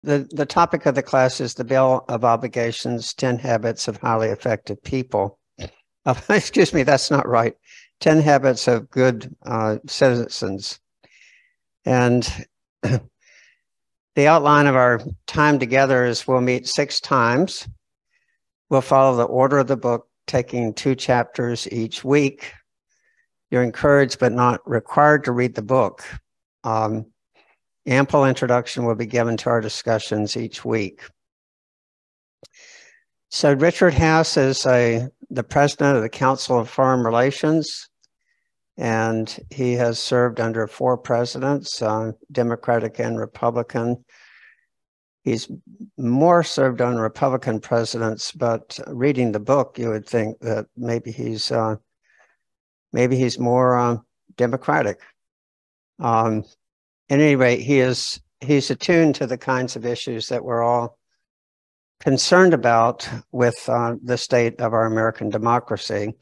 The topic of the class is the Bill of Obligations, 10 Habits of Highly Effective People. Excuse me, that's not right. 10 Habits of Good Citizens. And the outline of our time together is we'll meet 6 times. We'll follow the order of the book, taking 2 chapters each week. You're encouraged but not required to read the book. Ample introduction will be given to our discussions each week. So Richard Haas is the president of the Council of Foreign Relations, and he has served under 4 presidents, Democratic and Republican. He's more served on Republican presidents, but reading the book, you would think that maybe he's more Democratic. At any rate, he's attuned to the kinds of issues that we're all concerned about with the state of our American democracy.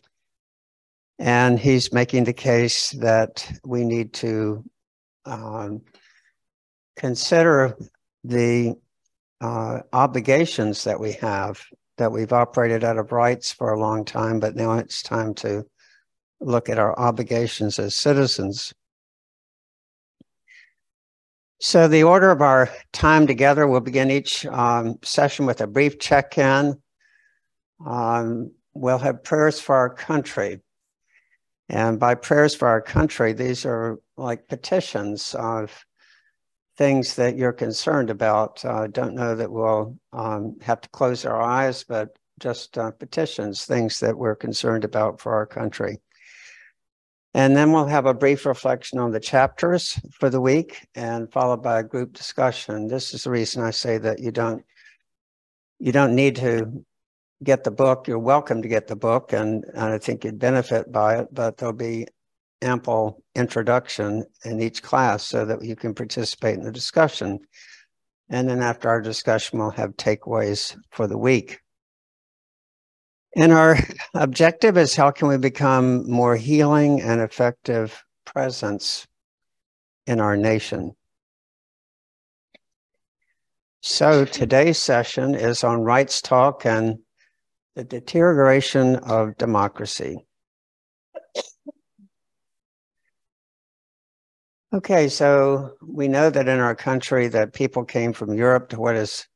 And he's making the case that we need to consider the obligations that we have, that we've operated out of rights for a long time, but now it's time to look at our obligations as citizens. So the order of our time together, we'll begin each session with a brief check-in. We'll have prayers for our country. And by prayers for our country, these are like petitions of things that you're concerned about. Don't know that we'll have to close our eyes, but just petitions, things that we're concerned about for our country. And then we'll have a brief reflection on the chapters for the week and followed by a group discussion. This is the reason I say that you don't need to get the book. You're welcome to get the book, and I think you'd benefit by it, but there'll be ample introduction in each class so that you can participate in the discussion. And then after our discussion, we'll have takeaways for the week. And our objective is, how can we become more healing and effective presence in our nation? So today's session is on rights talk and the deterioration of democracy. Okay, so we know that in our country that people came from Europe to what is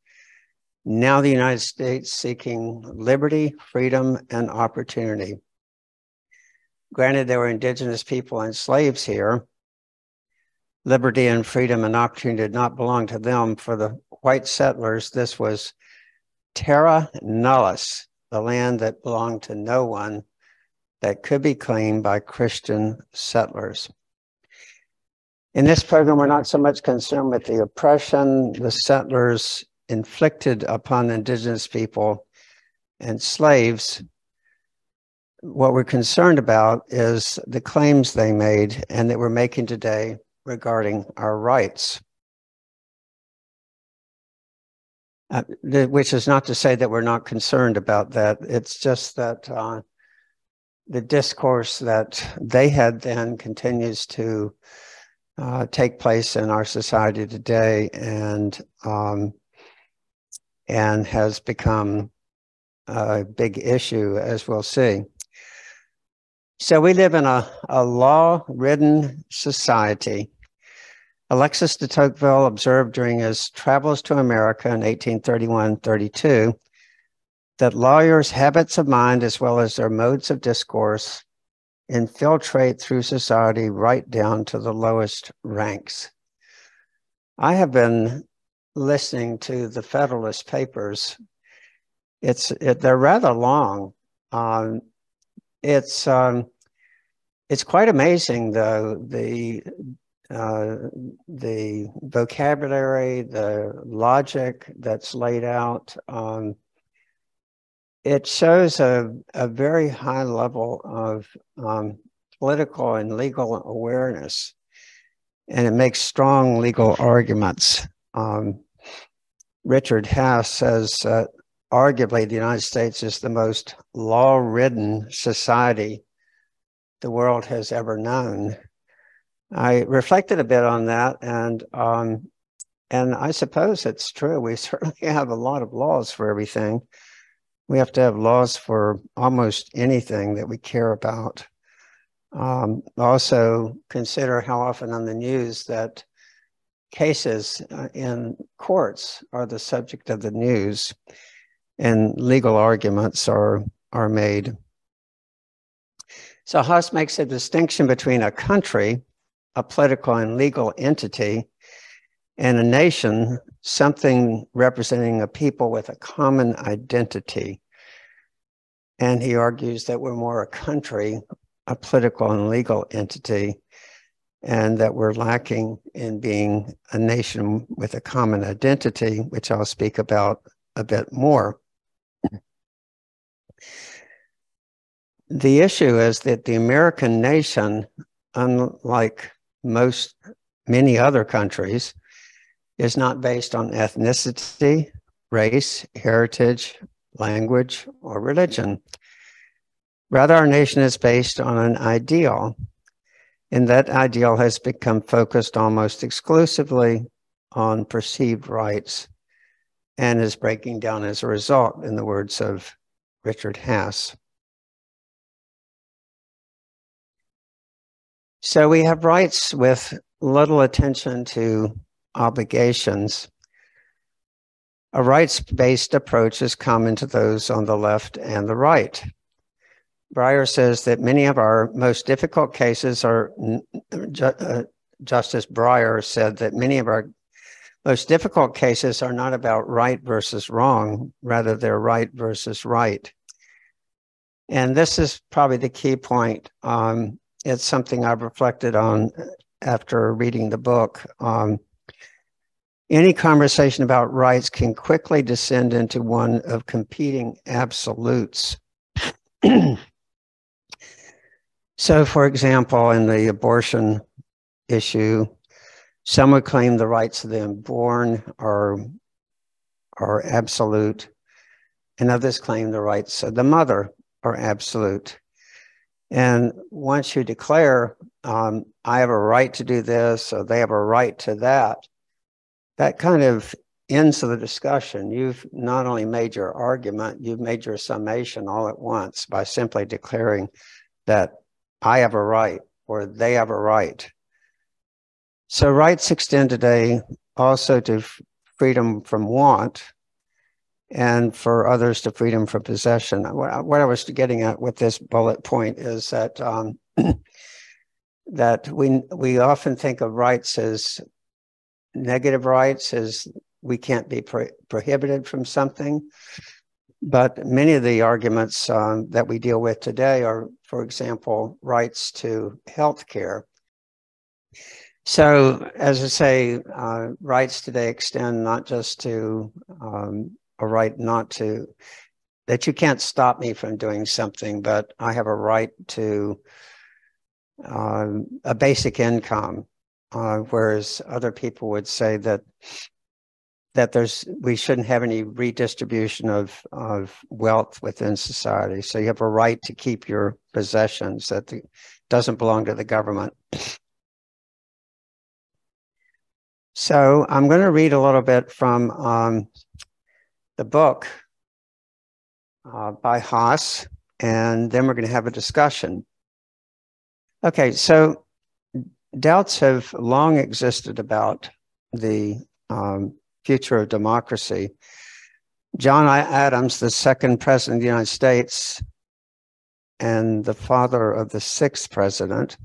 now the United States, seeking liberty, freedom, and opportunity. Granted, there were indigenous people and slaves here. Liberty and freedom and opportunity did not belong to them. For the white settlers, this was terra nullius, the land that belonged to no one, that could be claimed by Christian settlers. In this program, we're not so much concerned with the oppression the settlers inflicted upon indigenous people and slaves. What we're concerned about is the claims they made and that we're making today regarding our rights. Which is not to say that we're not concerned about that. It's just that the discourse that they had then continues to take place in our society today, and has become a big issue, as we'll see. So we live in a law-ridden society. Alexis de Tocqueville observed during his travels to America in 1831-32 that lawyers' habits of mind, as well as their modes of discourse, infiltrate through society right down to the lowest ranks. I have been listening to the Federalist Papers. They're rather long. It's quite amazing, though, the vocabulary, the logic that's laid out. It shows a very high level of political and legal awareness, and it makes strong legal arguments. Richard Haas says that arguably the United States is the most law-ridden society the world has ever known. I reflected a bit on that, and And I suppose it's true. We certainly have a lot of laws for everything. We have to have laws for almost anything that we care about. Also consider how often on the news that cases in courts are the subject of the news and legal arguments are made. So Haas makes a distinction between a country, a political and legal entity, and a nation, something representing a people with a common identity. And he argues that we're more a country, a political and legal entity, and that we're lacking in being a nation with a common identity, which I'll speak about a bit more. The issue is that the American nation, unlike many other countries, is not based on ethnicity, race, heritage, language, or religion. Rather, our nation is based on an ideal, and that ideal has become focused almost exclusively on perceived rights and is breaking down as a result, in the words of Richard Haas. So we have rights with little attention to obligations. A rights-based approach is common to those on the left and the right. Breyer says that many of our most difficult cases are, Justice Breyer said that many of our most difficult cases are not about right versus wrong, rather they're right versus right. And this is probably the key point. It's something I've reflected on after reading the book. Any conversation about rights can quickly descend into one of competing absolutes. So, for example, in the abortion issue, some would claim the rights of the unborn are absolute, and others claim the rights of the mother are absolute. And once you declare, I have a right to do this, or they have a right to that, that kind of ends the discussion. You've not only made your argument, you've made your summation all at once by simply declaring that I have a right or they have a right. So rights extend today also to freedom from want and for others to freedom from possession. What I was getting at with this bullet point is that that we often think of rights as negative rights, as we can't be prohibited from something. But many of the arguments that we deal with today are, for example, rights to health care. So, as I say, rights today extend not just to a right not to, that you can't stop me from doing something, but I have a right to a basic income, whereas other people would say that we shouldn't have any redistribution of wealth within society. So you have a right to keep your possessions that doesn't belong to the government. So I'm going to read a little bit from the book by Haas, and then we're going to have a discussion. Okay, so doubts have long existed about the future of democracy. John Adams, the second president of the United States and the father of the sixth president,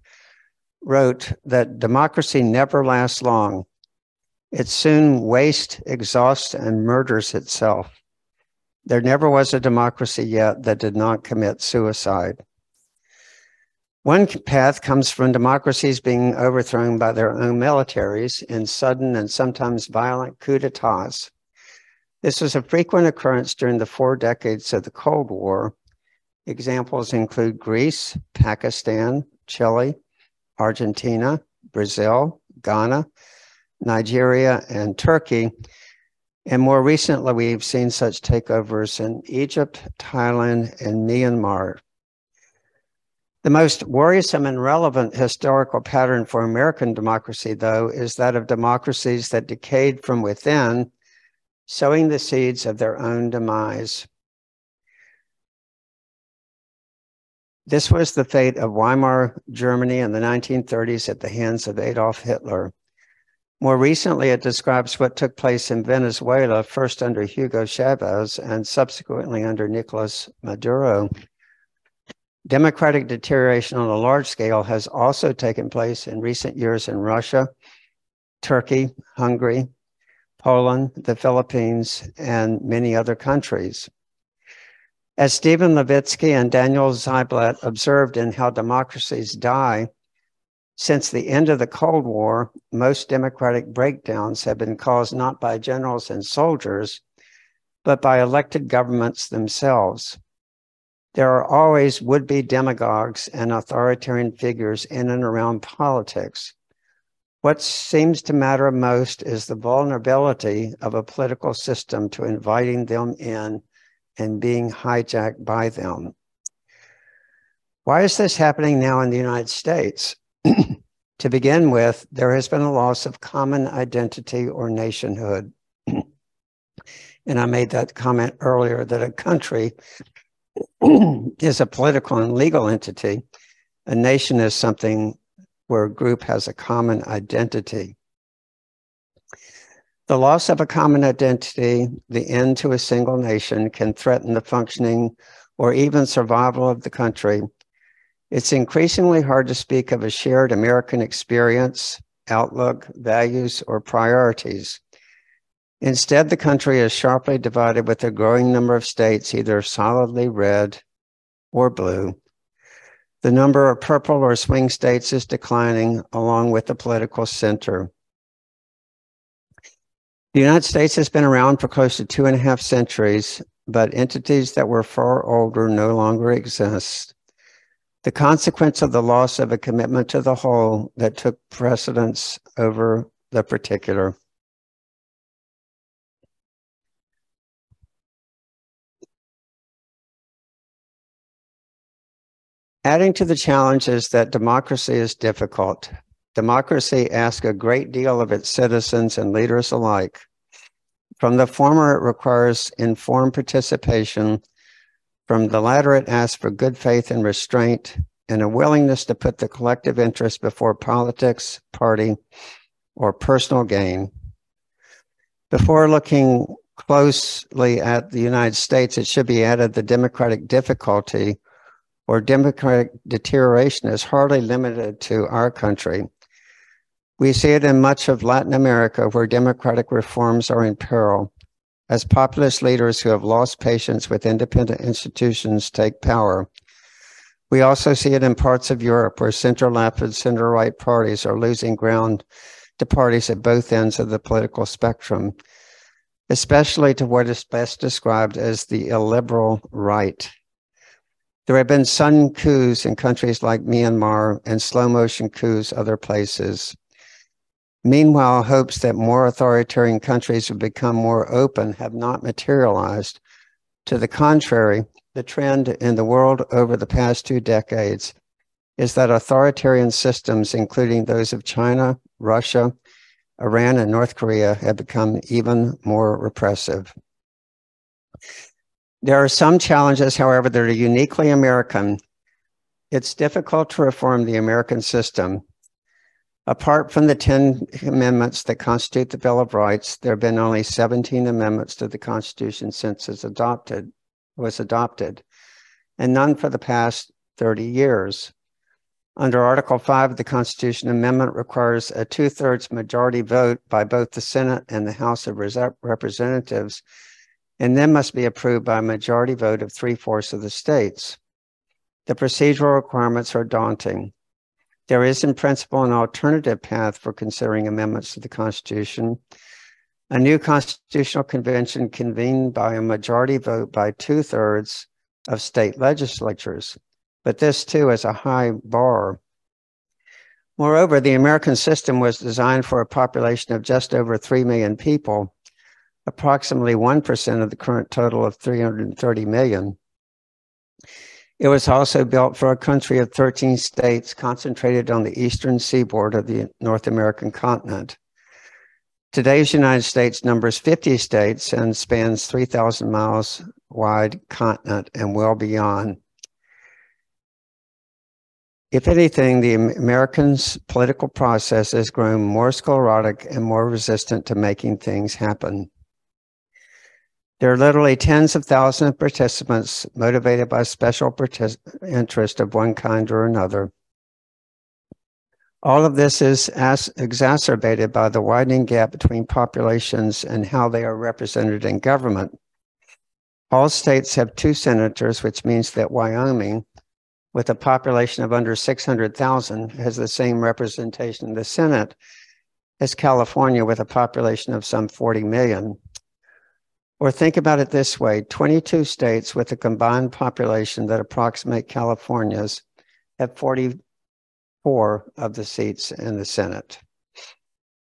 wrote that democracy never lasts long. It soon wastes, exhausts, and murders itself. There never was a democracy yet that did not commit suicide. One path comes from democracies being overthrown by their own militaries in sudden and sometimes violent coups d'etats. This was a frequent occurrence during the 4 decades of the Cold War. Examples include Greece, Pakistan, Chile, Argentina, Brazil, Ghana, Nigeria, and Turkey. And more recently, we've seen such takeovers in Egypt, Thailand, and Myanmar. The most worrisome and relevant historical pattern for American democracy, though, is that of democracies that decayed from within, sowing the seeds of their own demise. This was the fate of Weimar Germany in the 1930s at the hands of Adolf Hitler. More recently, it describes what took place in Venezuela, first under Hugo Chavez and subsequently under Nicolas Maduro. Democratic deterioration on a large scale has also taken place in recent years in Russia, Turkey, Hungary, Poland, the Philippines, and many other countries. As Stephen Levitsky and Daniel Ziblatt observed in How Democracies Die, since the end of the Cold War, most democratic breakdowns have been caused not by generals and soldiers, but by elected governments themselves. There are always would-be demagogues and authoritarian figures in and around politics. What seems to matter most is the vulnerability of a political system to inviting them in and being hijacked by them. Why is this happening now in the United States? To begin with, there has been a loss of common identity or nationhood. And I made that comment earlier that a country is a political and legal entity. A nation is something where a group has a common identity. The loss of a common identity, the end to a single nation, can threaten the functioning or even survival of the country. It's increasingly hard to speak of a shared American experience, outlook, values, or priorities. Instead, the country is sharply divided with a growing number of states, either solidly red or blue. The number of purple or swing states is declining, along with the political center. The United States has been around for close to 2.5 centuries, but entities that were far older no longer exist. The consequence of the loss of a commitment to the whole that took precedence over the particular. Adding to the challenge is that democracy is difficult. Democracy asks a great deal of its citizens and leaders alike. From the former, it requires informed participation. From the latter, it asks for good faith and restraint and a willingness to put the collective interest before politics, party, or personal gain. Before looking closely at the United States, it should be added the democratic difficulty or democratic deterioration is hardly limited to our country. We see it in much of Latin America, where democratic reforms are in peril, as populist leaders who have lost patience with independent institutions take power. We also see it in parts of Europe, where center-left and center-right parties are losing ground to parties at both ends of the political spectrum, especially to what is best described as the illiberal right. There have been sudden coups in countries like Myanmar and slow-motion coups other places. Meanwhile, hopes that more authoritarian countries would become more open have not materialized. To the contrary, the trend in the world over the past 2 decades is that authoritarian systems, including those of China, Russia, Iran, and North Korea, have become even more repressive. There are some challenges, however, that are uniquely American. It's difficult to reform the American system. Apart from the 10 amendments that constitute the Bill of Rights, there have been only 17 amendments to the Constitution since it was adopted, and none for the past 30 years. Under Article 5 of the Constitution, amendment requires a 2/3 majority vote by both the Senate and the House of Representatives, and then must be approved by a majority vote of 3/4 of the states. The procedural requirements are daunting. There is, in principle, an alternative path for considering amendments to the Constitution. A new constitutional convention convened by a majority vote by 2/3 of state legislatures, but this too is a high bar. Moreover, the American system was designed for a population of just over 3 million people, approximately 1% of the current total of 330 million. It was also built for a country of 13 states concentrated on the eastern seaboard of the North American continent. Today's United States numbers 50 states and spans 3,000 miles wide continent and well beyond. If anything, the Americans' political process has grown more sclerotic and more resistant to making things happen. There are literally tens of thousands of participants motivated by special interest of one kind or another. All of this is exacerbated by the widening gap between populations and how they are represented in government. All states have 2 senators, which means that Wyoming, with a population of under 600,000, has the same representation in the Senate as California, with a population of some 40 million. Or think about it this way, 22 states with a combined population that approximate California's have 44 of the seats in the Senate.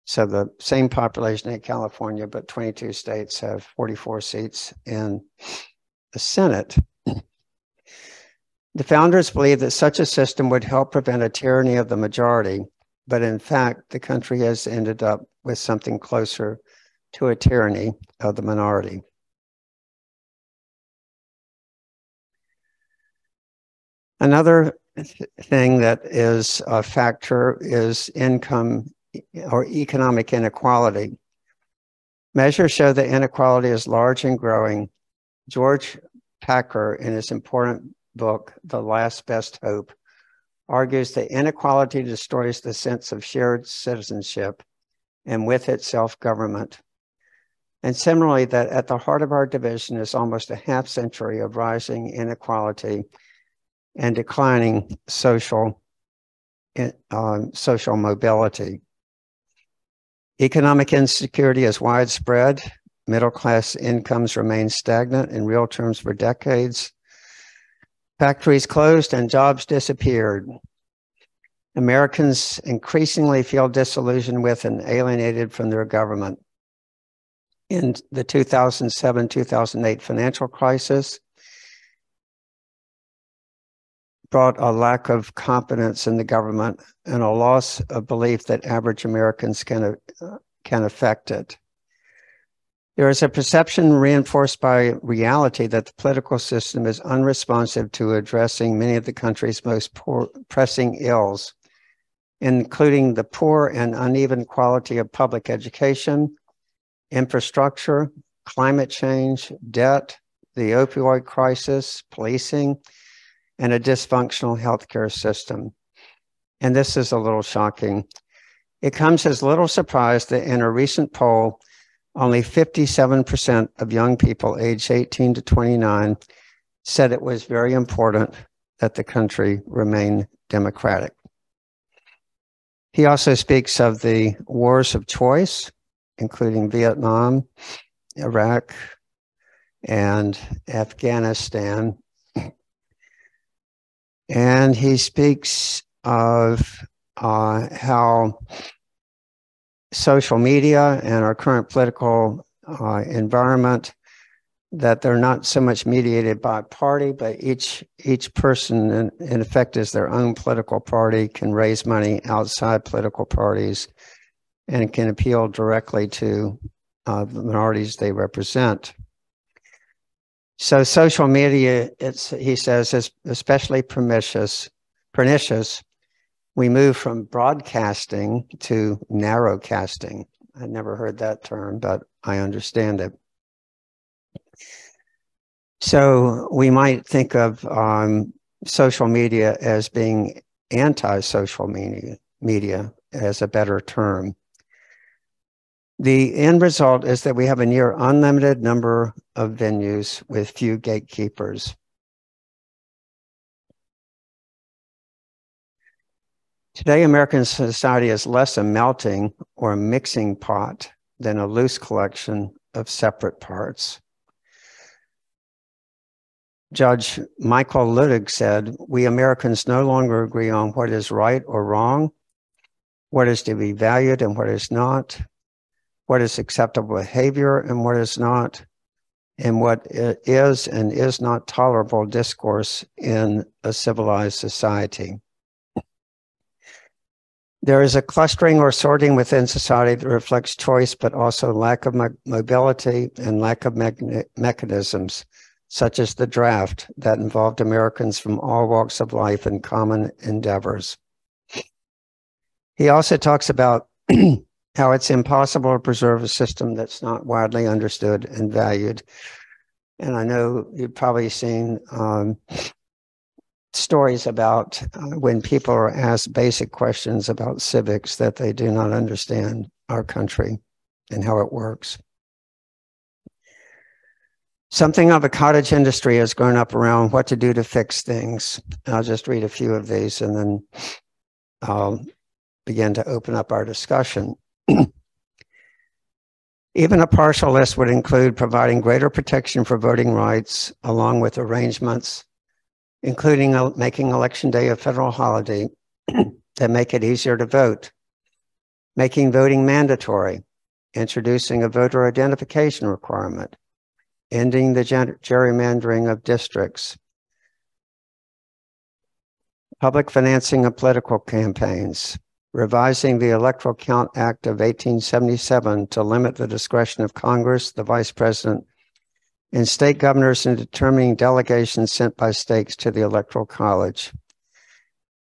So the same population in California, but 22 states have 44 seats in the Senate. The founders believed that such a system would help prevent a tyranny of the majority, but in fact, the country has ended up with something closer to a tyranny of the minority. Another thing that is a factor is income or economic inequality. Measures show that inequality is large and growing. George Packer, in his important book, The Last Best Hope, argues that inequality destroys the sense of shared citizenship and with it self-government. And similarly, that at the heart of our division is almost a half century of rising inequality and declining social mobility. Economic insecurity is widespread. Middle-class incomes remain stagnant in real terms for decades. Factories closed and jobs disappeared. Americans increasingly feel disillusioned with and alienated from their government. In the 2007-2008 financial crisis, brought a lack of confidence in the government and a loss of belief that average Americans can affect it. There is a perception reinforced by reality that the political system is unresponsive to addressing many of the country's most pressing ills, including the poor and uneven quality of public education, infrastructure, climate change, debt, the opioid crisis, policing, and a dysfunctional healthcare system. And this is a little shocking. It comes as little surprise that in a recent poll, only 57% of young people aged 18 to 29 said it was very important that the country remain democratic. He also speaks of the wars of choice, including Vietnam, Iraq, and Afghanistan. And he speaks of how social media and our current political environment, that they're not so much mediated by party, but each person in effect is their own political party, can raise money outside political parties, and can appeal directly to the minorities they represent. So social media, he says, is especially pernicious. We move from broadcasting to narrowcasting. I never heard that term, but I understand it. So we might think of social media as being anti-social media as a better term. The end result is that we have a near unlimited number of venues with few gatekeepers. Today, American society is less a melting or a mixing pot than a loose collection of separate parts. Judge Michael Luttig said, "We Americans no longer agree on what is right or wrong, what is to be valued and what is not, what is acceptable behavior and what is not, in what is and is not tolerable discourse in a civilized society. There is a clustering or sorting within society that reflects choice, but also lack of mobility and lack of mechanisms, such as the draft that involved Americans from all walks of life in common endeavors. He also talks about how it's impossible to preserve a system that's not widely understood and valued. And I know you've probably seen stories about when people are asked basic questions about civics that they do not understand our country and how it works. Something of a cottage industry has grown up around what to do to fix things. I'll just read a few of these and then I'll begin to open up our discussion. Even a partial list would include providing greater protection for voting rights, along with arrangements, including making Election Day a federal holiday that make it easier to vote, making voting mandatory, introducing a voter identification requirement, ending the gerrymandering of districts, public financing of political campaigns, revising the Electoral Count Act of 1877 to limit the discretion of Congress, the Vice President, and state governors in determining delegations sent by states to the Electoral College,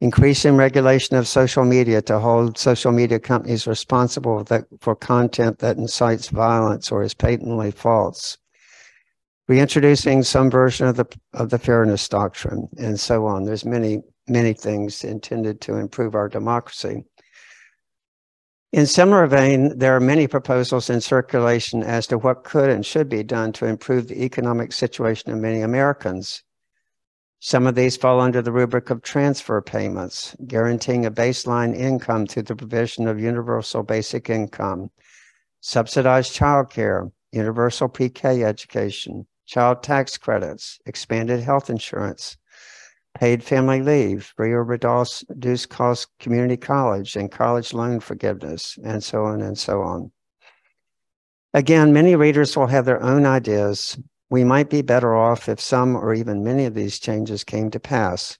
increasing regulation of social media to hold social media companies responsible for content that incites violence or is patently false, reintroducing some version of the fairness doctrine, and so on. There's many things intended to improve our democracy. In similar vein, there are many proposals in circulation as to what could and should be done to improve the economic situation of many Americans. Some of these fall under the rubric of transfer payments, guaranteeing a baseline income through the provision of universal basic income, subsidized child care, universal pre-K education, child tax credits, expanded health insurance, paid family leave, free or reduced cost community college, and college loan forgiveness, and so on and so on. Again, many readers will have their own ideas. We might be better off if some or even many of these changes came to pass.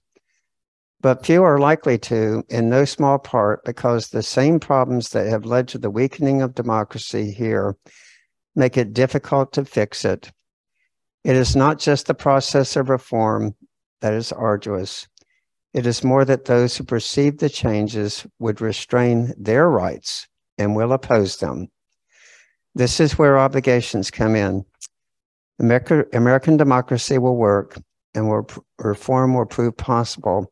But few are likely to, in no small part, because the same problems that have led to the weakening of democracy here make it difficult to fix it. It is not just the process of reform that is arduous. It is more that those who perceive the changes would restrain their rights and will oppose them. This is where obligations come in. American democracy will work and reform will prove possible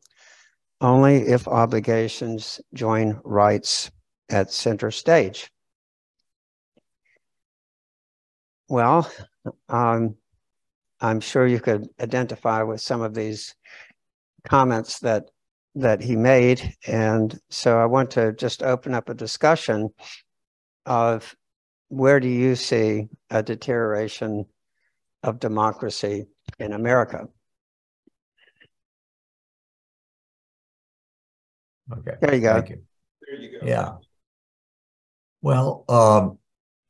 only if obligations join rights at center stage. Well, I'm sure you could identify with some of these comments that he made. And so I want to just open up a discussion of where do you see a deterioration of democracy in America? Okay. There you go. Thank you. There you go. Yeah. Well,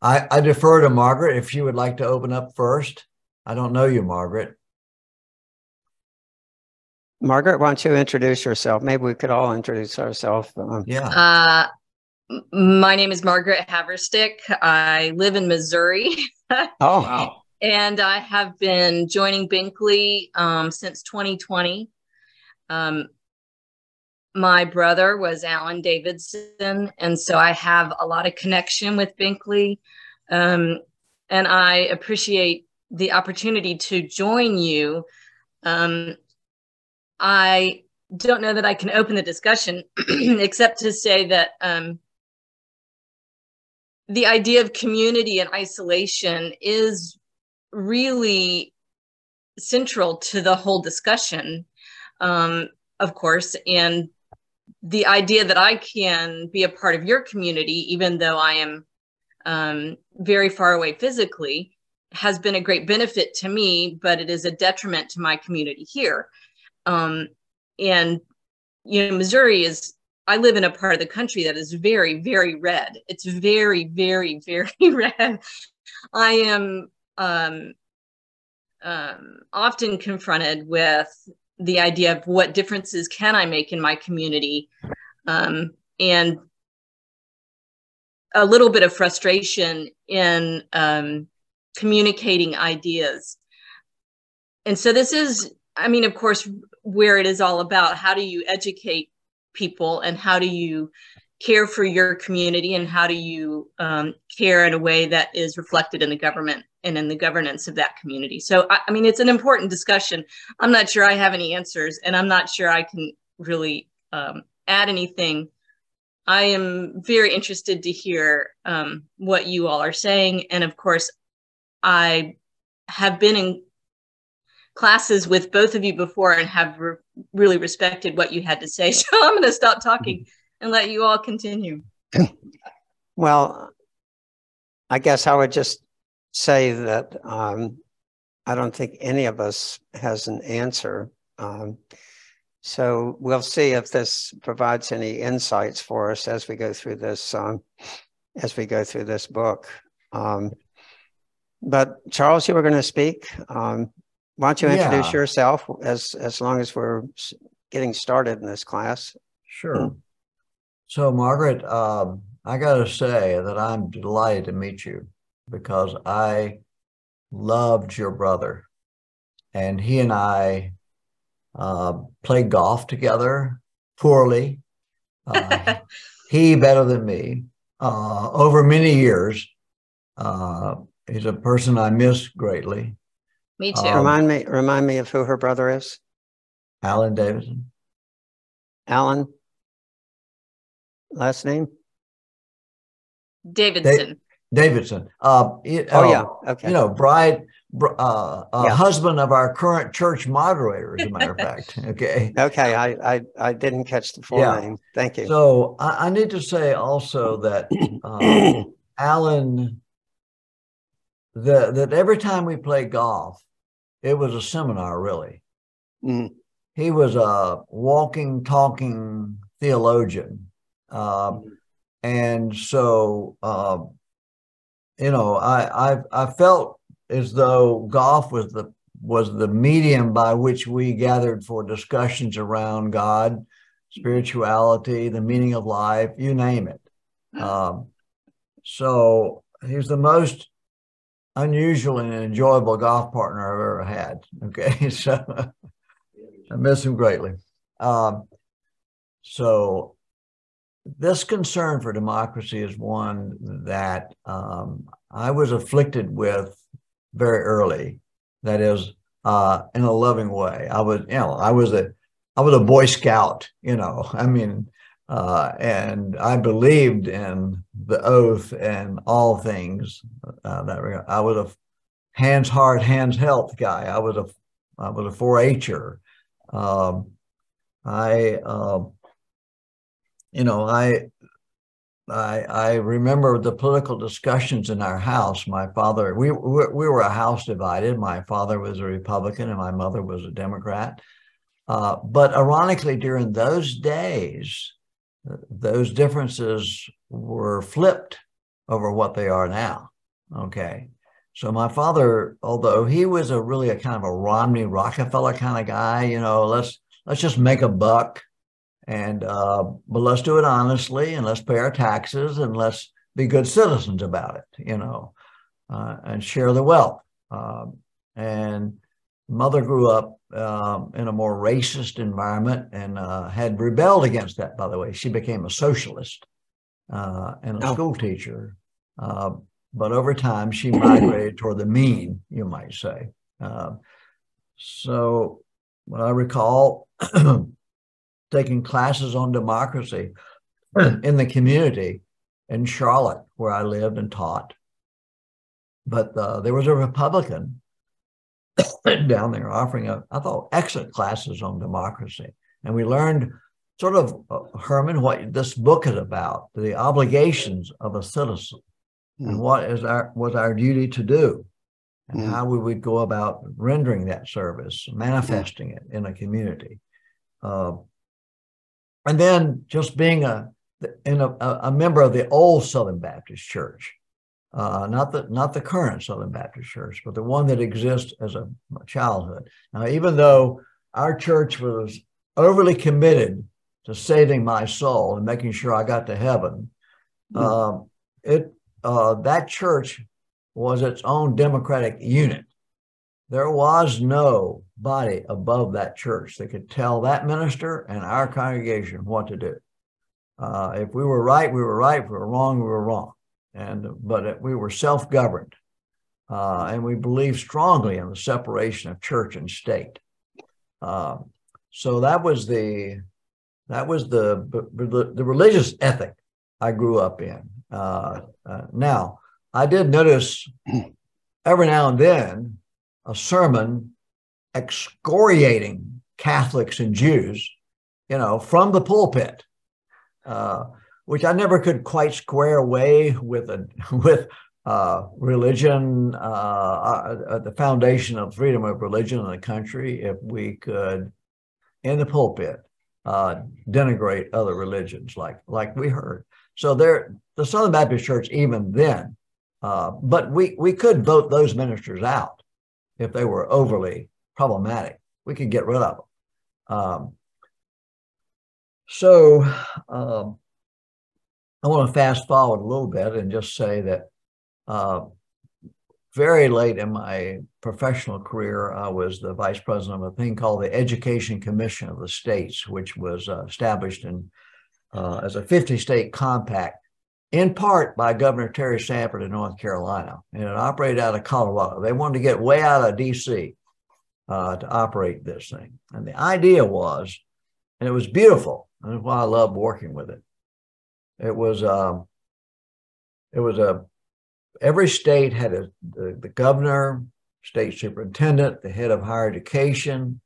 I defer to Margaret if she would like to open up first. I don't know you, Margaret. Margaret, why don't you introduce yourself? Maybe we could all introduce ourselves. Yeah. My name is Margaret Haverstick. I live in Missouri. Oh, wow. And I have been joining Binkley since 2020. My brother was Alan Davidson, and so I have a lot of connection with Binkley. And I appreciate the opportunity to join you. I don't know that I can open the discussion except to say that the idea of community and isolation is really central to the whole discussion, of course, and the idea that I can be a part of your community, even though I am very far away physically, has been a great benefit to me, but it is a detriment to my community here. And, you know, Missouri is, I live in a part of the country that is very, very red. It's very, very, very red. I am often confronted with the idea of what differences can I make in my community, and a little bit of frustration in communicating ideas. And so this is, I mean, of course, where it is all about how do you educate people and how do you care for your community and how do you care in a way that is reflected in the government and in the governance of that community. So, I mean, it's an important discussion. I'm not sure I have any answers, and I'm not sure I can really add anything. I am very interested to hear what you all are saying. And of course, I have been in classes with both of you before and have really respected what you had to say. So I'm going to stop talking and let you all continue. Well, I guess I would just say that I don't think any of us has an answer. So we'll see if this provides any insights for us as we go through this book. But Charles, you were going to speak. Why don't you introduce yourself as long as we're getting started in this class? Sure. So Margaret, I got to say that I'm delighted to meet you because I loved your brother, and he and I played golf together poorly. He better than me over many years. He's a person I miss greatly. Me too. Remind me of who her brother is. Alan Davidson. Alan. Last name? Davidson. Davidson. Yeah. Okay. You know, husband of our current church moderator, as a matter of fact. Okay. Okay. I didn't catch the full name. Thank you. So I need to say also that Alan, that every time we played golf, it was a seminar, really. Mm. He was a walking, talking theologian. And so, you know, I felt as though golf was the medium by which we gathered for discussions around God, spirituality, the meaning of life, you name it. So he's the most unusual and enjoyable golf partner I've ever had. Okay, so I miss him greatly. So this concern for democracy is one that I was afflicted with very early. That is, in a loving way. I was a Boy Scout. You know, I mean, and I believed in the oath and all things that regard. I was a hands heart, hands health guy. I was a 4-H'er. I remember the political discussions in our house. My father, we were a house divided. My father was a Republican and my mother was a Democrat. But ironically, during those days, those differences were flipped over what they are now. Okay. So my father, although he was really a kind of a Romney Rockefeller kind of guy, you know, let's just make a buck. And but let's do it honestly, and let's pay our taxes, and let's be good citizens about it, you know, and share the wealth. And mother grew up in a more racist environment and had rebelled against that. By the way, she became a socialist and a school teacher, but over time she migrated toward the mean, you might say. So what I recall. Taking classes on democracy in the community in Charlotte, where I lived and taught. But there was a Republican down there offering I thought, excellent classes on democracy. And we learned sort of, Herman, what this book is about, the obligations of a citizen and what was our duty to do and how we would go about rendering that service, manifesting it in a community. And then just being a member of the old Southern Baptist Church, not the current Southern Baptist Church, but the one that exists as a childhood. Now, even though our church was overly committed to saving my soul and making sure I got to heaven, that church was its own democratic unit. There was no body above that church that could tell that minister and our congregation what to do. If we were right, we were right. If we were wrong, we were wrong. But we were self-governed, and we believed strongly in the separation of church and state. So that was the religious ethic I grew up in. Now, I did notice every now and then a sermon excoriating Catholics and Jews, from the pulpit, which I never could quite square away with religion, the foundation of freedom of religion in the country, if we could, in the pulpit, denigrate other religions like we heard. So the Southern Baptist Church, even then, but we could vote those ministers out if they were overly problematic. We could get rid of them. So I want to fast forward a little bit and just say that very late in my professional career, I was the vice president of a thing called the Education Commission of the States, which was established as a 50-state compact, in part by Governor Terry Sanford in North Carolina, and it operated out of Colorado. They wanted to get way out of D.C. To operate this thing. And the idea was, and it was beautiful, and that's why I loved working with it. Every state had the governor, state superintendent, the head of higher education,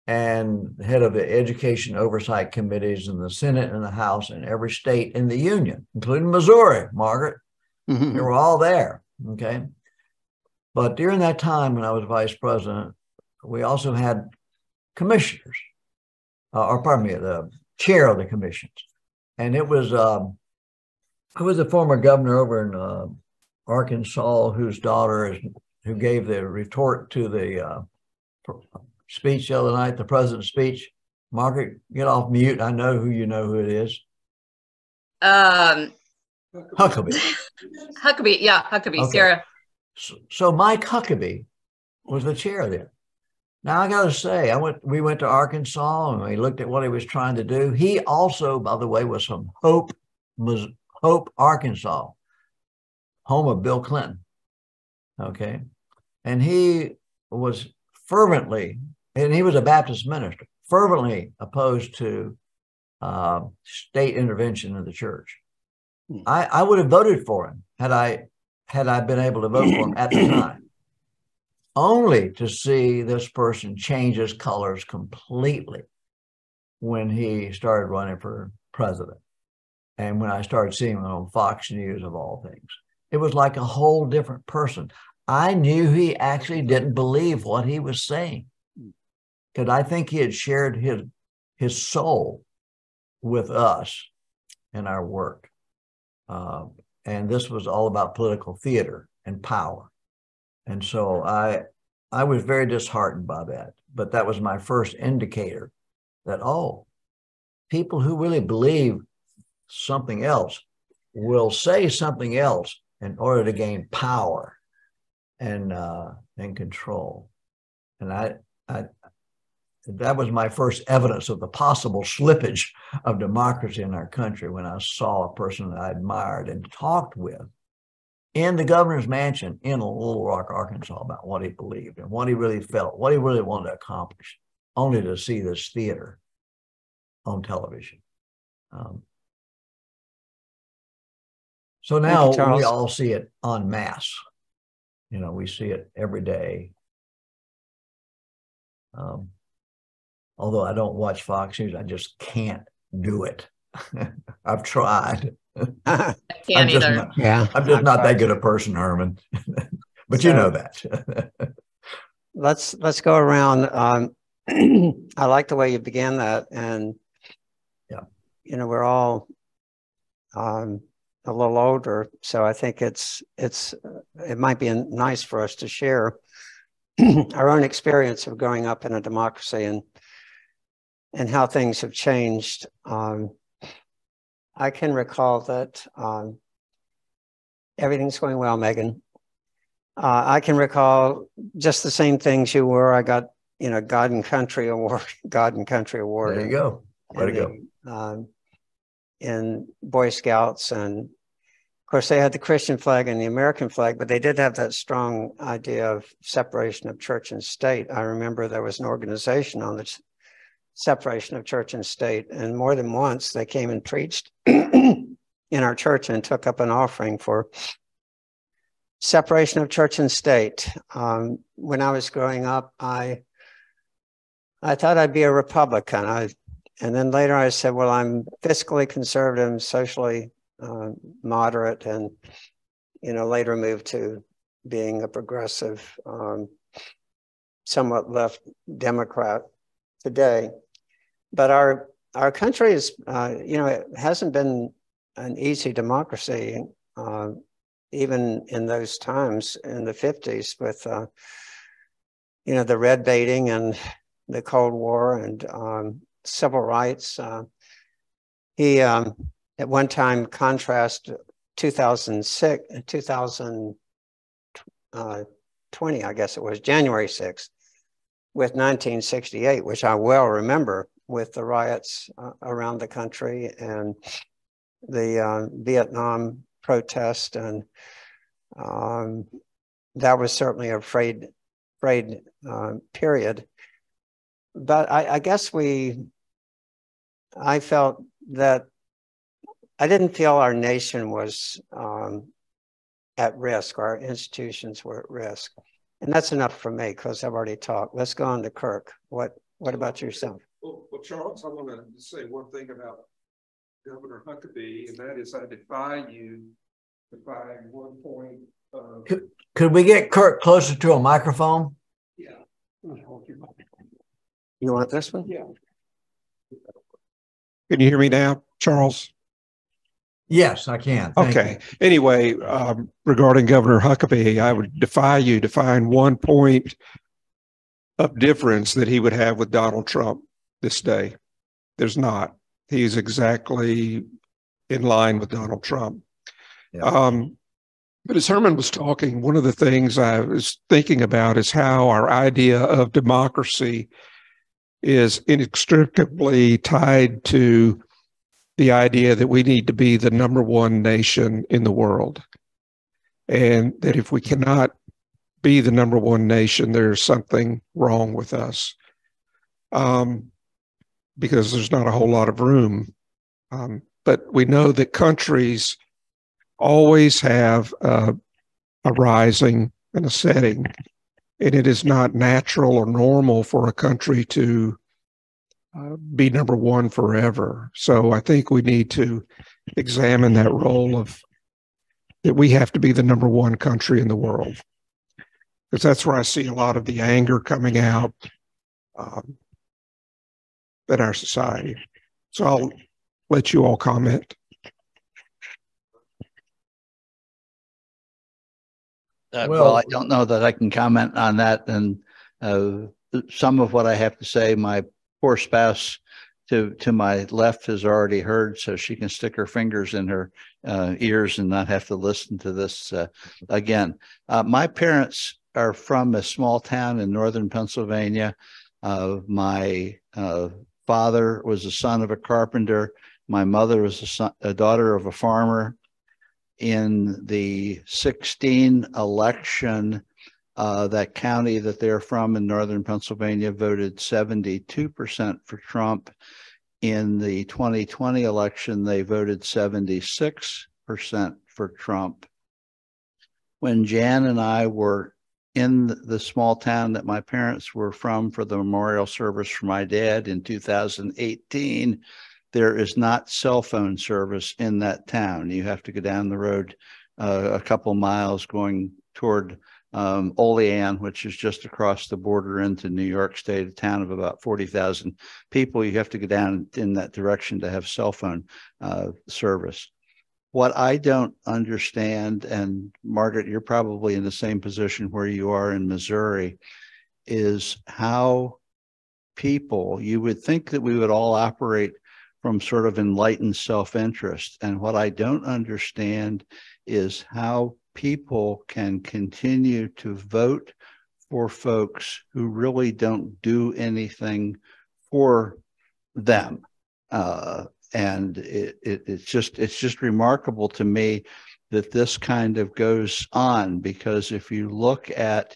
and the head of the education oversight committees in the Senate and the House in every state in the Union, including Missouri, Margaret. They were all there, okay? But during that time when I was vice president, we also had commissioners, the chair of the commissions. And it was a former governor over in Arkansas whose daughter who gave the retort to the speech the other night, the president's speech. Margaret, get off mute. I know who it is. Huckabee. Huckabee, okay. Sarah. So Mike Huckabee was the chair then. Now I got to say, we went to Arkansas and we looked at what he was trying to do. He also, by the way, was from Hope, Arkansas, home of Bill Clinton. Okay, and he was fervently, and he was a Baptist minister, fervently opposed to state intervention in the church. I would have voted for him had I been able to vote for him at the time, only to see this person change his colors completely when he started running for president. And when I started seeing him on Fox News, of all things, it was like a whole different person. I knew he actually didn't believe what he was saying, because I think he had shared his soul with us in our work. And this was all about political theater and power. And so I was very disheartened by that. But that was my first indicator that, people who really believe something else will say something else in order to gain power and control. And that was my first evidence of the possible slippage of democracy in our country, when I saw a person that I admired and talked with in the governor's mansion in Little Rock, Arkansas, about what he believed and what he really felt, what he really wanted to accomplish, only to see this theater on television. So now we all see it en masse. We see it every day. Although I don't watch Fox News, I just can't do it. I've tried. I can't either. I'm just not that good a person, Herman. But so, you know that. let's go around. I like the way you began that, and we're all a little older, so I think it might be nice for us to share our own experience of growing up in a democracy and how things have changed. I can recall that everything's going well, Megan. I can recall just the same things you were. I got, God and Country Award. There you go. Way to go. In Boy Scouts, and of course they had the Christian flag and the American flag, but they did have that strong idea of separation of church and state. I remember there was an organization on the separation of church and state, and more than once they came and preached in our church and took up an offering for separation of church and state. When I was growing up, I thought I'd be a Republican. And then later I said, well, I'm fiscally conservative and socially moderate, and, later moved to being a progressive, somewhat left Democrat today. But our country is, it hasn't been an easy democracy, even in those times in the 50s with, the red baiting and the Cold War and civil rights. He at one time contrast 2020, I guess it was January 6th, with 1968, which I well remember, with the riots around the country and the Vietnam protest, and that was certainly a frayed period. But I guess I felt that I didn't feel our nation was at risk, or our institutions were at risk. And that's enough for me, because I've already talked. Let's go on to Kirk. What about yourself? Well, Charles, I want to say one thing about Governor Huckabee, and that is I defy you to find one point. Could we get Kirk closer to a microphone? Yeah. You want this one? Yeah. Can you hear me now, Charles? Yes, I can. Thank Okay. you. Anyway, regarding Governor Huckabee, I would defy you to find one point of difference that he would have with Donald Trump this day. There's not. He's exactly in line with Donald Trump. Yeah. But as Herman was talking, one of the things I was thinking about is how our idea of democracy is inextricably tied to the idea that we need to be the number one nation in the world. And that if we cannot be the number one nation, there's something wrong with us. Because there's not a whole lot of room. But we know that countries always have a rising and a setting, and it is not natural or normal for a country to be number one forever. So I think we need to examine that role of that we have to be the number one country in the world, because that's where I see a lot of the anger coming out in our society. So I'll let you all comment. Well, I don't know that I can comment on that. And some of what I have to say, my poor spouse to my left has already heard, so she can stick her fingers in her ears and not have to listen to this again. My parents are from a small town in northern Pennsylvania. My father was the son of a carpenter. My mother was a daughter of a farmer. In the 2016 election, that county that they're from in northern Pennsylvania voted 72% for Trump. In the 2020 election, they voted 76% for Trump. When Jan and I were in the small town that my parents were from for the memorial service for my dad in 2018, there is not cell phone service in that town. You have to go down the road a couple miles going toward Olean, which is just across the border into New York State, a town of about 40,000 people. You have to go down in that direction to have cell phone service. what I don't understand, and Margaret, you're probably in the same position where you are in Missouri, is how people, you would think that we would all operate from sort of enlightened self-interest. And what I don't understand is how people can continue to vote for folks who really don't do anything for them. And it's just remarkable to me that this kind of goes on, because if you look at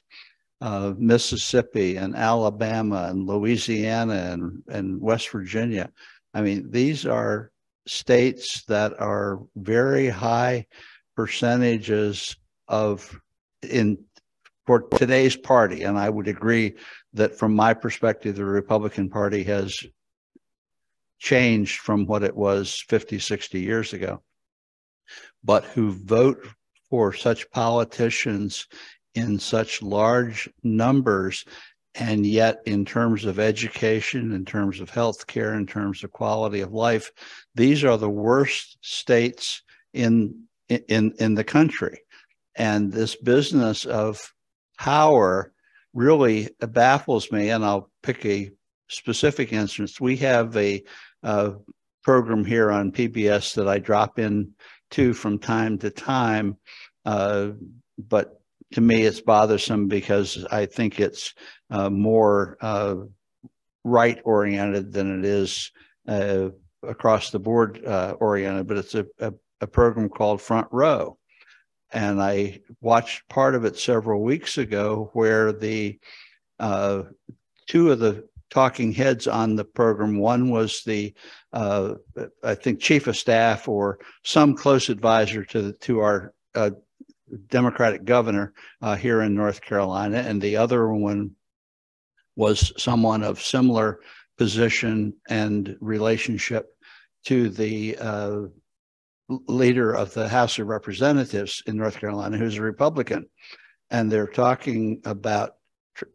Mississippi and Alabama and Louisiana and West Virginia, I mean, these are states that are very high percentages for today's party. And I would agree that from my perspective, the Republican Party has changed from what it was 50, 60 years ago, but who vote for such politicians in such large numbers. And yet, in terms of education, in terms of healthcare, in terms of quality of life, these are the worst states in the country. And this business of power really baffles me. And I'll pick a specific instance. We have a program here on PBS that I drop in to from time to time, but to me, it's bothersome because I think it's more right-oriented than it is across the board oriented, but it's a program called Front Row. And I watched part of it several weeks ago where the two of the talking heads on the program, one was the, I think, chief of staff or some close advisor to our Democratic governor here in North Carolina, and the other one was someone of similar position and relationship to the leader of the House of Representatives in North Carolina, who's a Republican. And they're talking about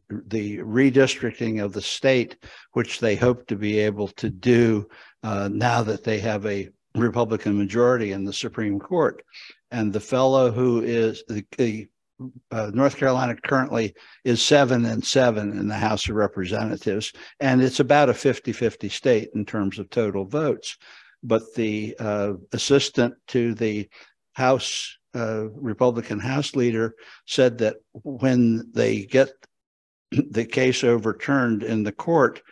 the redistricting of the state, which they hope to be able to do now that they have a Republican majority in the Supreme Court. And the fellow who is the North Carolina currently is 7-7 in the House of Representatives, and it's about a 50-50 state in terms of total votes. But the assistant to the House Republican House leader said that when they get the case overturned in the court,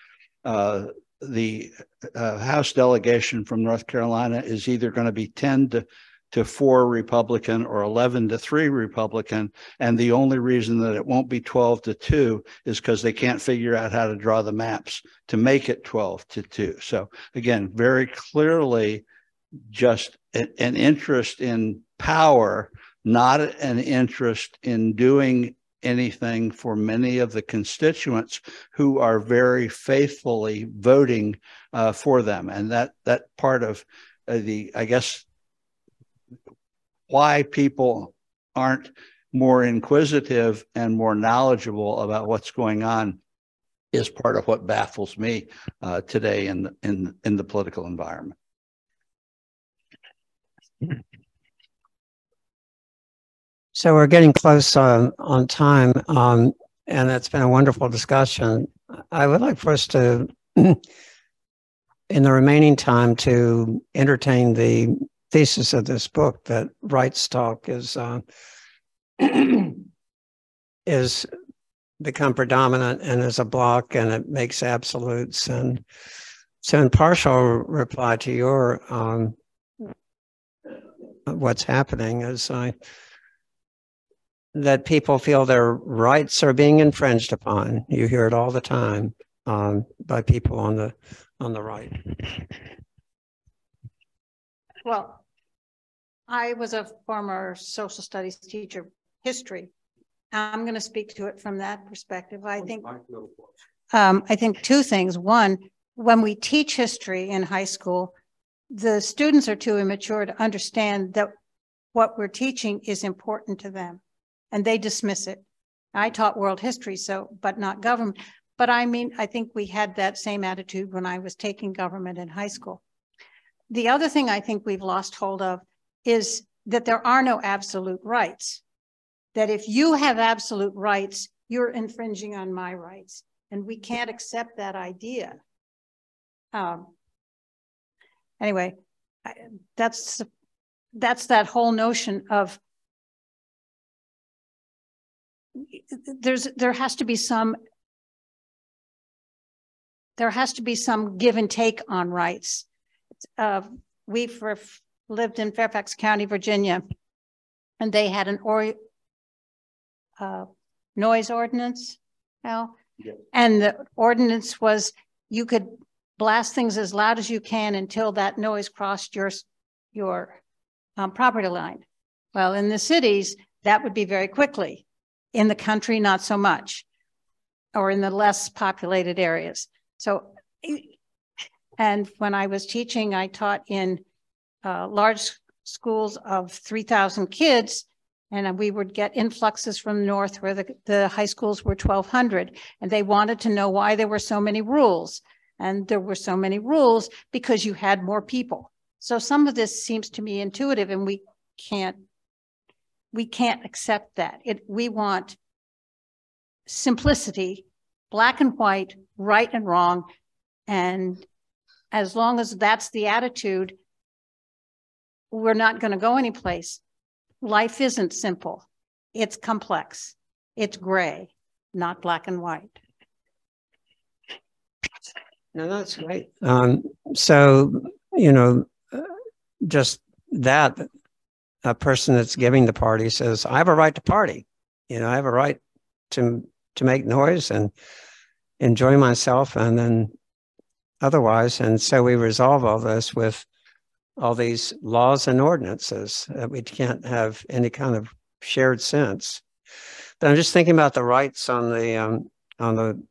the House delegation from North Carolina is either going to be 10-4 Republican or 11-3 Republican. And the only reason that it won't be 12-2 is because they can't figure out how to draw the maps to make it 12-2. So again, very clearly just an interest in power, not an interest in doing anything for many of the constituents who are very faithfully voting for them. And that part of I guess, why people aren't more inquisitive and more knowledgeable about what's going on is part of what baffles me today in the political environment. So we're getting close on time, and it's been a wonderful discussion. I would like for us to, in the remaining time, to entertain the thesis of this book, that rights talk is become predominant and is a block, and it makes absolutes. And so, in partial reply to your what's happening is that people feel their rights are being infringed upon. You hear it all the time by people on the right. Well, I was a former social studies teacher, history. I'm going to speak to it from that perspective. I think two things. One, when we teach history in high school, the students are too immature to understand that what we're teaching is important to them, and they dismiss it. I taught world history, but not government. But I mean, I think we had that same attitude when I was taking government in high school. The other thing I think we've lost hold of is that there are no absolute rights. That if you have absolute rights, you're infringing on my rights. And we can't accept that idea. Anyway, that's that whole notion of there has to be some give and take on rights. We've lived in Fairfax County, Virginia, and they had an noise ordinance, Al? Yeah. And the ordinance was you could blast things as loud as you can until that noise crossed your property line. Well, in the cities, that would be very quickly. In the country, not so much, or in the less populated areas. So, and when I was teaching, I taught in large schools of 3,000 kids, and we would get influxes from the north where the high schools were 1,200, and they wanted to know why there were so many rules. And there were so many rules because you had more people. So some of this seems to me intuitive, and we can't accept that. We want simplicity, black and white, right and wrong. And as long as that's the attitude, we're not going to go anyplace. Life isn't simple. It's complex. It's gray, not black and white. No, that's great. So, you know, just that a person that's giving the party says, I have a right to party. You know, I have a right to make noise and enjoy myself, and then otherwise. And so we resolve all this with all these laws and ordinances that we can't have any kind of shared sense. But I'm just thinking about the rights on the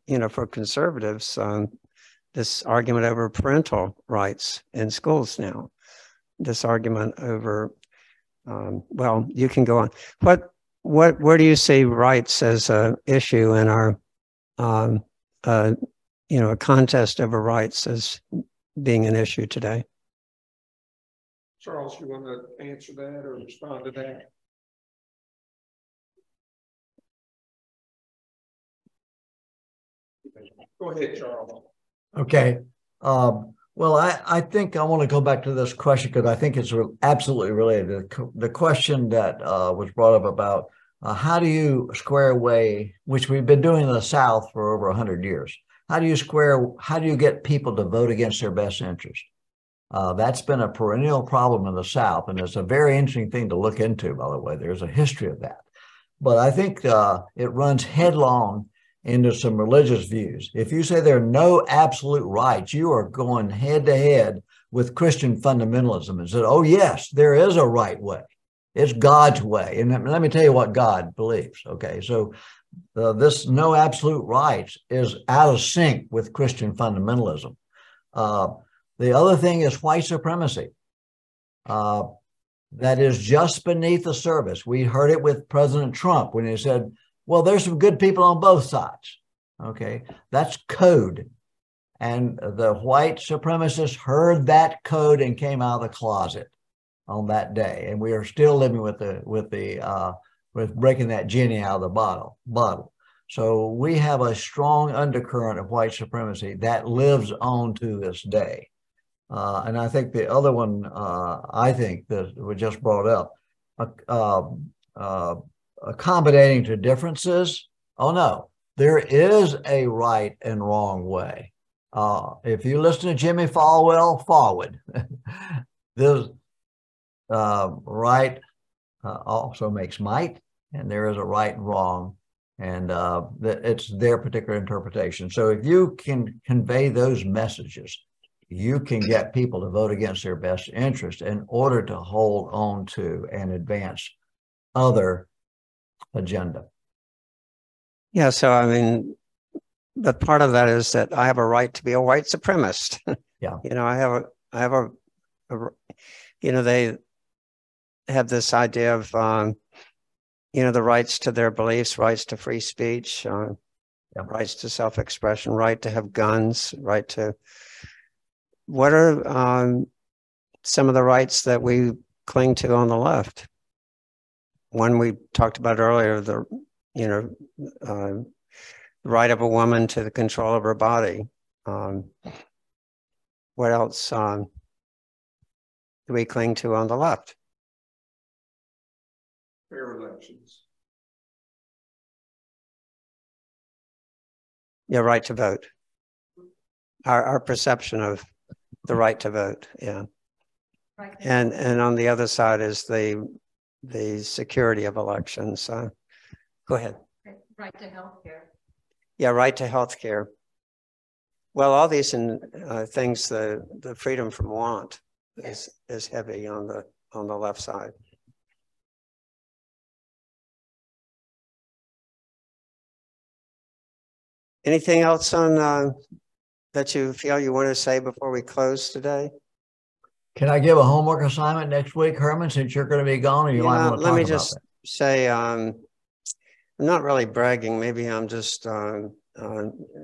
you know, for conservatives, this argument over parental rights in schools now, this argument over, well, you can go on. Where do you see rights as an issue in our, you know, a contest over rights as being an issue today? Charles, you want to answer that or respond to that? Go ahead, Charles. Okay. Well, I think I want to go back to this question because I think it's absolutely related. The question that was brought up about how do you square away, which we've been doing in the South for over 100 years. How do you get people to vote against their best interest? That's been a perennial problem in the South, and it's a very interesting thing to look into, by the way. There's a history of that. But I think it runs headlong into some religious views. If you say there are no absolute rights, you are going head to head with Christian fundamentalism and said, oh, yes, there is a right way. It's God's way. And let me tell you what God believes. Okay, so this no absolute rights is out of sync with Christian fundamentalism. The other thing is white supremacy. That is just beneath the surface. We heard it with President Trump when he said, well, there's some good people on both sides. Okay, that's code. And the white supremacists heard that code and came out of the closet on that day. And we are still living with breaking that genie out of the bottle. So we have a strong undercurrent of white supremacy that lives on to this day. And I think the other one, I think that we just brought up, accommodating to differences. Oh no, there is a right and wrong way. If you listen to Jimmy Falwell, this right also makes might, and there is a right and wrong, and it's their particular interpretation. So if you can convey those messages, you can get people to vote against their best interest in order to hold on to and advance other agenda. Yeah, so I mean, but part of that is that I have a right to be a white supremacist. Yeah. You know, I have a you know, they have this idea of, you know, the rights to their beliefs, rights to free speech, rights to self-expression, right to have guns, right to, what are some of the rights that we cling to on the left? One we talked about earlier, the right of a woman to the control of her body. What else do we cling to on the left? Fair elections. Yeah, right to vote. Our perception of the right to vote, yeah. Right. And on the other side is the security of elections. Go ahead. Right to health care. Yeah, right to health care. Well, all these things, the freedom from want is heavy on the left side. Anything else on that you feel you want to say before we close today? Can I give a homework assignment next week, Herman, since you're going to be gone, or you might want to let talk me about just that? say, I'm not really bragging. Maybe I'm just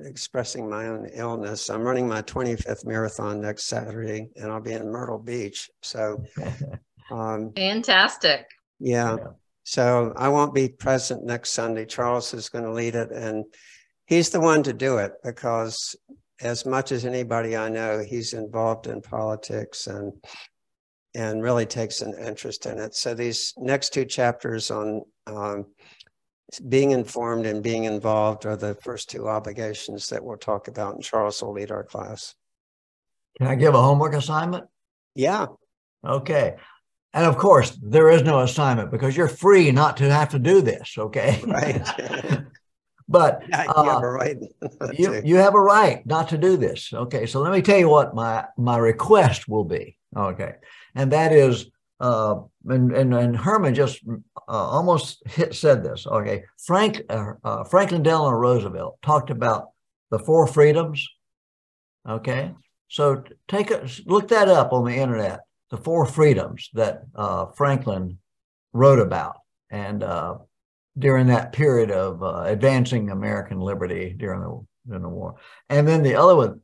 expressing my own illness. I'm running my 25th marathon next Saturday, and I'll be in Myrtle Beach. So, Fantastic. yeah. So I won't be present next Sunday. Charles is going to lead it, and he's the one to do it because as much as anybody I know, he's involved in politics and really takes an interest in it. So these next two chapters on being informed and being involved are the first two obligations that we'll talk about, and Charles will lead our class. Can I give a homework assignment? Yeah. Okay. And of course, there is no assignment because you're free not to have to do this, okay? Right. But Yeah, you have a right. you have a right not to do this. Okay, so let me tell you what my request will be. Okay, and that is, and Herman just almost said this. Okay, Franklin Delano Roosevelt talked about the four freedoms. Okay, so look that up on the internet. The four freedoms that Franklin wrote about, and during that period of advancing American liberty during the war. And then the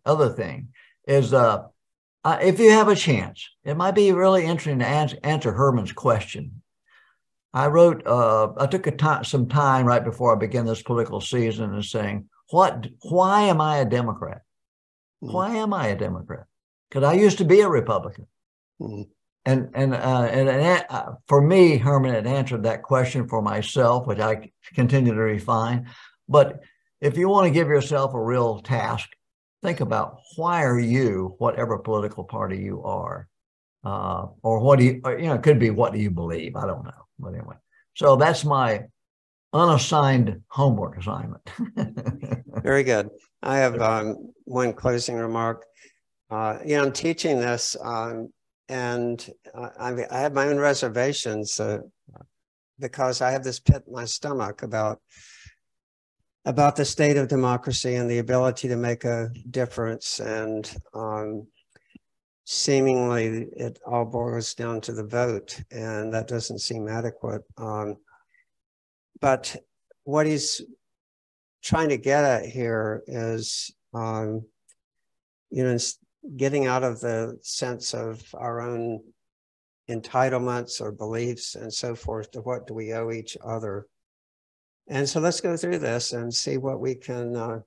other thing is, if you have a chance, it might be really interesting to answer Herman's question. I took some time right before I began this political season and saying, why am I a Democrat? Why am I a Democrat? Because I used to be a Republican. And for me, Herman had answered that question for myself, which I continue to refine. But if you want to give yourself a real task, think about why are you, whatever political party you are, or what do you, it could be what do you believe? I don't know. But anyway, so that's my unassigned homework assignment. Very good. I have one closing remark. I'm teaching this. And I have my own reservations because I have this pit in my stomach about the state of democracy and the ability to make a difference. And seemingly it all boils down to the vote, and that doesn't seem adequate. But what he's trying to get at here is, getting out of the sense of our own entitlements or beliefs and so forth to what do we owe each other. And so let's go through this and see what we can learn,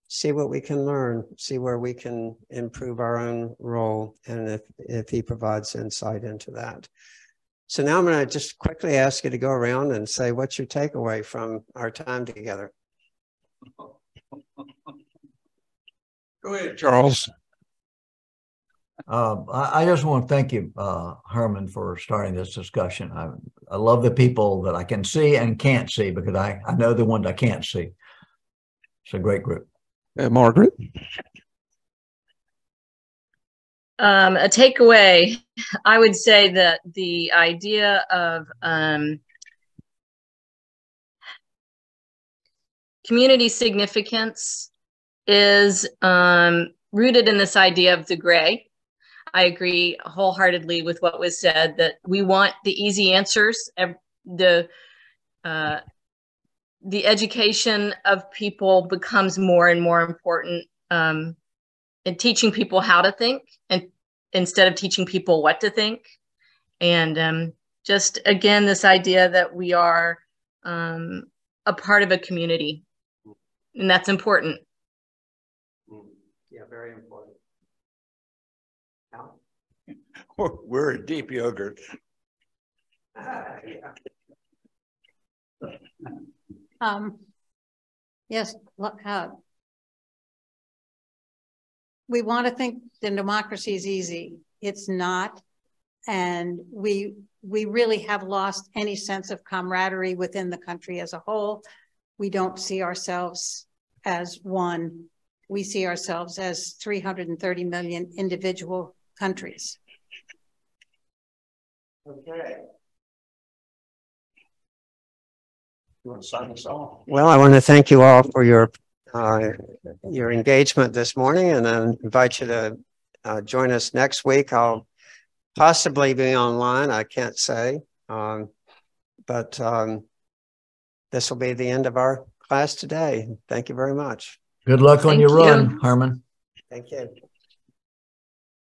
see where we can improve our own role, and if he provides insight into that. So now I'm going to just quickly ask you to go around and say what's your takeaway from our time together. Go ahead, Charles. I just want to thank you, Herman, for starting this discussion. I love the people that I can see and can't see, because I know the ones I can't see. It's a great group. Margaret? A takeaway, I would say that the idea of community significance is rooted in this idea of the gray. I agree wholeheartedly with what was said, that we want the easy answers. The education of people becomes more and more important in teaching people how to think, and instead of teaching people what to think. And just again, this idea that we are a part of a community, and that's important. Yeah, very important. We're a deep yogurt. Yes, we want to think that democracy is easy. It's not. And we really have lost any sense of camaraderie within the country as a whole. We don't see ourselves as one. We see ourselves as 330 million individual countries. Okay. You want to sign us off? Well, I want to thank you all for your engagement this morning, and then invite you to join us next week. I'll possibly be online. I can't say, but this will be the end of our class today. Thank you very much. Good luck on your run, Herman. Thank you.